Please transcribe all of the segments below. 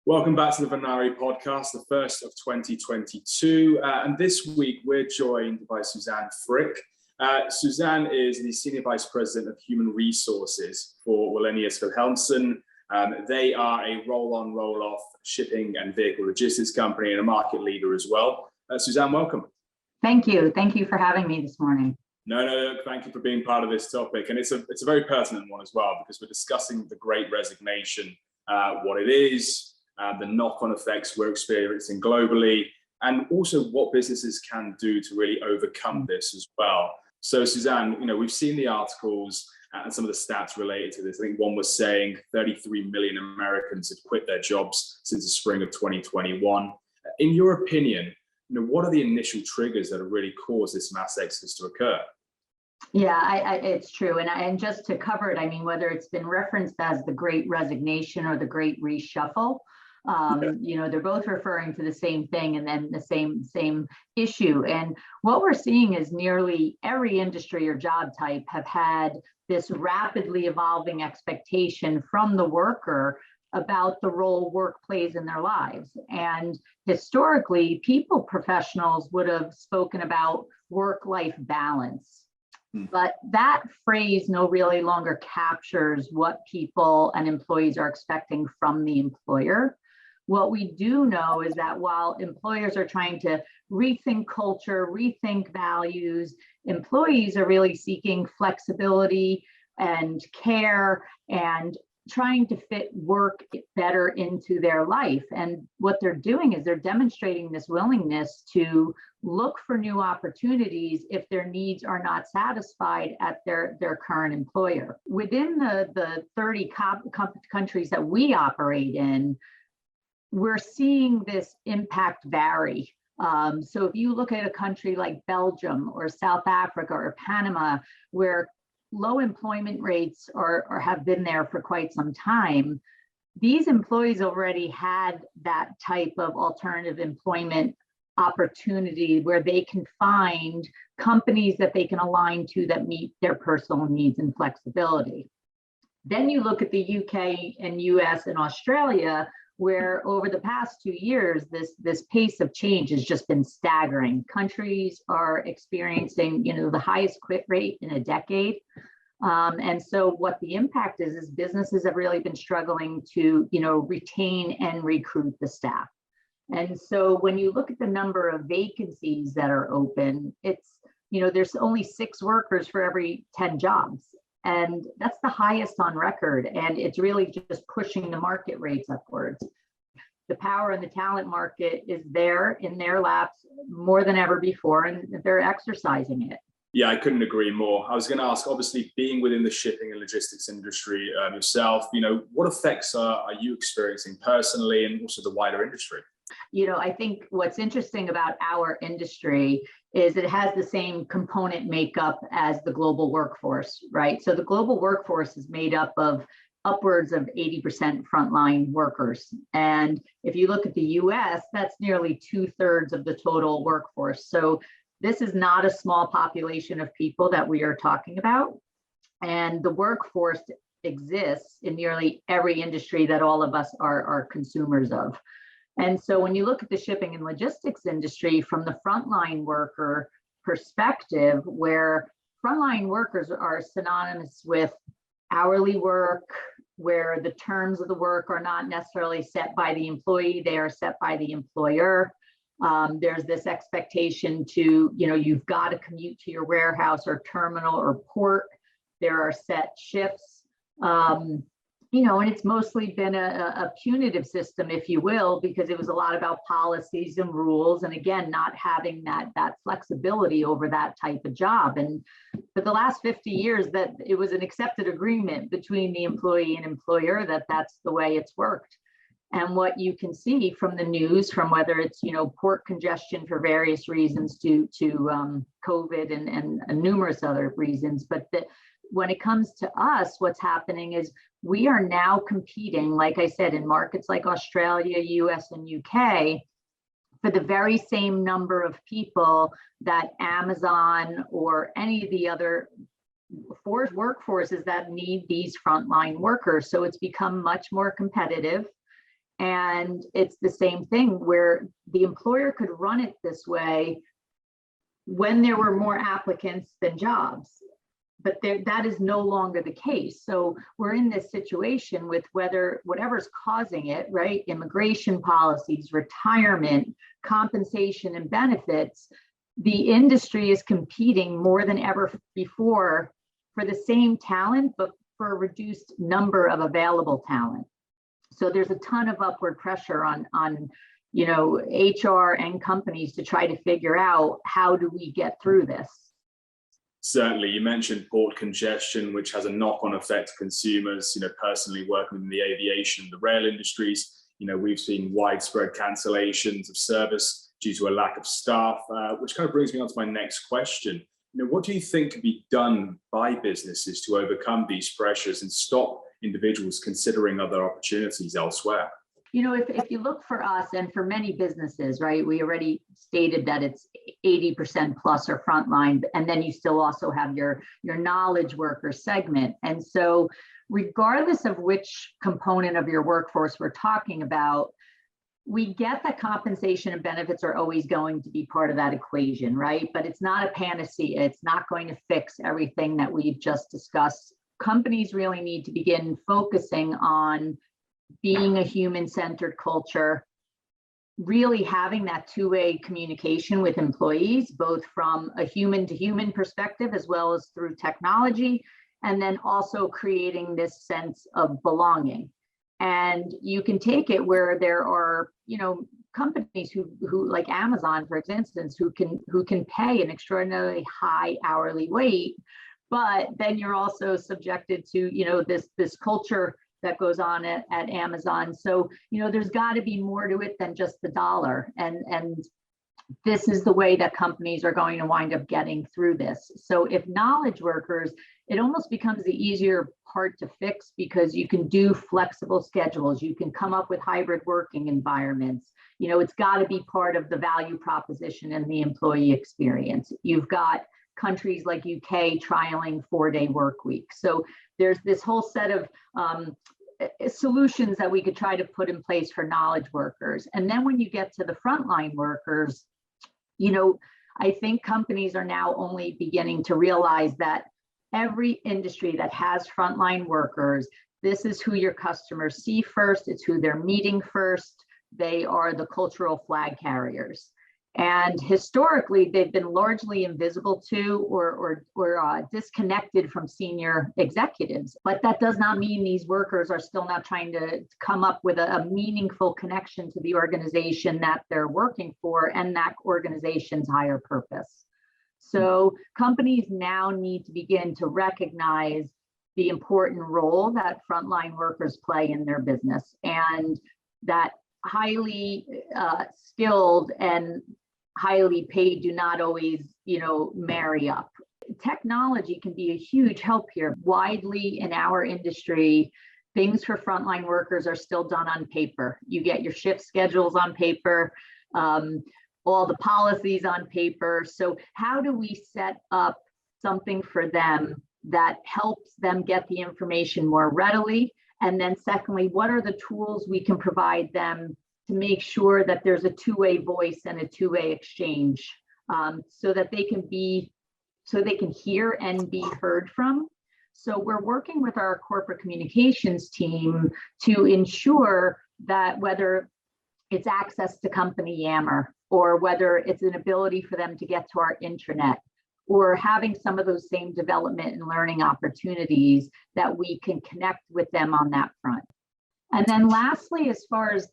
Welcome back to the Venari podcast, the first of 2022. And this week we're joined by Suzanne Frick. Suzanne is the Senior Vice President of Human Resources for Wallenius Wilhelmsen. They are a roll-on, roll-off shipping and vehicle logistics company and a market leader as well. Suzanne, welcome. Thank you. Thank you for having me this morning. No, thank you for being part of this topic. And it's a very pertinent one as well, because we're discussing the Great Resignation, what it is, the knock-on effects we're experiencing globally, and also what businesses can do to really overcome this as well. So Suzanne, we've seen the articles and some of the stats related to this. I think one was saying 33 million Americans have quit their jobs since the spring of 2021. In your opinion, what are the initial triggers that have really caused this mass exodus to occur? Yeah, it's true. And just to cover it, I mean, whether it's been referenced as the Great Resignation or the Great Reshuffle, they're both referring to the same thing and then the same issue. And what we're seeing is nearly every industry or job type have had this rapidly evolving expectation from the worker about the role work plays in their lives. And historically, people professionals would have spoken about work-life balance. But that phrase no really longer captures what people and employees are expecting from the employer. What we do know is that while employers are trying to rethink culture, rethink values, employees are really seeking flexibility and care and trying to fit work better into their life. And what they're doing is they're demonstrating this willingness to look for new opportunities if their needs are not satisfied at their current employer. Within the 30 countries that we operate in, we're seeing this impact vary. So if you look at a country like Belgium or South Africa or Panama, where low employment rates have been there for quite some time, these employees already had that type of alternative employment opportunity where they can find companies that they can align to that meet their personal needs and flexibility. Then you look at the UK and US and Australia, where over the past 2 years, this pace of change has just been staggering. Countries are experiencing, the highest quit rate in a decade. And so what the impact is businesses have really been struggling to, retain and recruit the staff. And so when you look at the number of vacancies that are open, it's, there's only 6 workers for every 10 jobs. And that's the highest on record. And it's really just pushing the market rates upwards. The power in the talent market is there in their laps more than ever before, and they're exercising it. Yeah, I couldn't agree more. I was going to ask, obviously, being within the shipping and logistics industry yourself, what effects are you experiencing personally and also the wider industry? I think what's interesting about our industry is it has the same component makeup as the global workforce, right? So the global workforce is made up of upwards of 80% frontline workers. And if you look at the US, that's nearly 2/3 of the total workforce. So this is not a small population of people that we are talking about. And the workforce exists in nearly every industry that all of us are consumers of. And so when you look at the shipping and logistics industry from the frontline worker perspective, where frontline workers are synonymous with hourly work, where the terms of the work are not necessarily set by the employee, they are set by the employer. There's this expectation to, you've got to commute to your warehouse or terminal or port. There are set shifts. And it's mostly been a punitive system, if you will, because it was a lot about policies and rules. And again, not having that flexibility over that type of job. And for the last 50 years, that it was an accepted agreement between the employee and employer that that's the way it's worked. And what you can see from the news, from whether it's, port congestion for various reasons to COVID and numerous other reasons, but when it comes to us, what's happening is we are now competing, like I said, in markets like Australia, US, and UK for the very same number of people that Amazon or any of the other workforces that need these frontline workers. So it's become much more competitive. And it's the same thing where the employer could run it this way when there were more applicants than jobs. But that is no longer the case. So we're in this situation with whatever's causing it, right? Immigration policies, retirement, compensation, and benefits. The industry is competing more than ever before for the same talent, but for a reduced number of available talent. So there's a ton of upward pressure on HR and companies to try to figure out, how do we get through this? Certainly, you mentioned port congestion, which has a knock-on effect to consumers. Personally working in the aviation, the rail industries, we've seen widespread cancellations of service due to a lack of staff, which kind of brings me on to my next question. What do you think can be done by businesses to overcome these pressures and stop individuals considering other opportunities elsewhere? If you look for us and for many businesses, right, we already stated that it's 80% plus or frontline, and then you still also have your knowledge worker segment. And so regardless of which component of your workforce we're talking about, we get that compensation and benefits are always going to be part of that equation, right? But it's not a panacea. It's not going to fix everything that we've just discussed. Companies really need to begin focusing on being a human-centered culture, really having that two-way communication with employees, both from a human-to-human perspective as well as through technology, and then also creating this sense of belonging. And you can take it where there are, companies who like Amazon, for instance, who can pay an extraordinarily high hourly wage, but then you're also subjected to, this culture that goes on at Amazon. So, there's got to be more to it than just the dollar. And this is the way that companies are going to wind up getting through this. So if knowledge workers, it almost becomes the easier part to fix, because you can do flexible schedules. You can come up with hybrid working environments. It's got to be part of the value proposition and the employee experience. You've got countries like UK trialing 4-day work week. So there's this whole set of solutions that we could try to put in place for knowledge workers. And then when you get to the frontline workers, I think companies are now only beginning to realize that every industry that has frontline workers, this is who your customers see first. It's who they're meeting first. They are the cultural flag carriers. And historically, they've been largely invisible to or disconnected from senior executives. But that does not mean these workers are still not trying to come up with a meaningful connection to the organization that they're working for and that organization's higher purpose. So companies now need to begin to recognize the important role that frontline workers play in their business, and that highly skilled and highly paid do not always, marry up. Technology can be a huge help here. Widely in our industry, things for frontline workers are still done on paper. You get your shift schedules on paper, all the policies on paper. So how do we set up something for them that helps them get the information more readily? And then secondly, what are the tools we can provide them to make sure that there's a two-way voice and a two-way exchange, so that they can hear and be heard from. So we're working with our corporate communications team to ensure that whether it's access to company Yammer, or whether it's an ability for them to get to our intranet, or having some of those same development and learning opportunities, that we can connect with them on that front. And then lastly, as far as,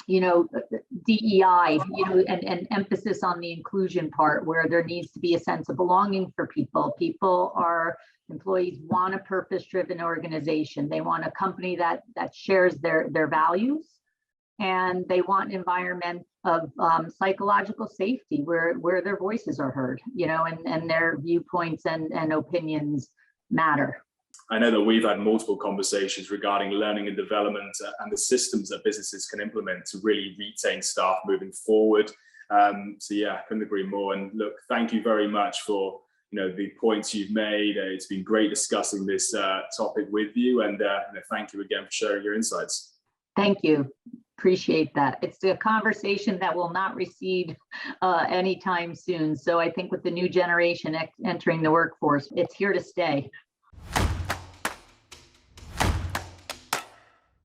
DEI, and emphasis on the inclusion part, where there needs to be a sense of belonging for people. Employees want a purpose-driven organization. They want a company that shares their values, and they want an environment of psychological safety where their voices are heard, and their viewpoints and opinions matter. I know that we've had multiple conversations regarding learning and development and the systems that businesses can implement to really retain staff moving forward. So yeah, I couldn't agree more. And look, thank you very much for the points you've made. It's been great discussing this topic with you, and thank you again for sharing your insights. Thank you. Appreciate that. It's a conversation that will not recede anytime soon. So I think with the new generation entering the workforce, it's here to stay.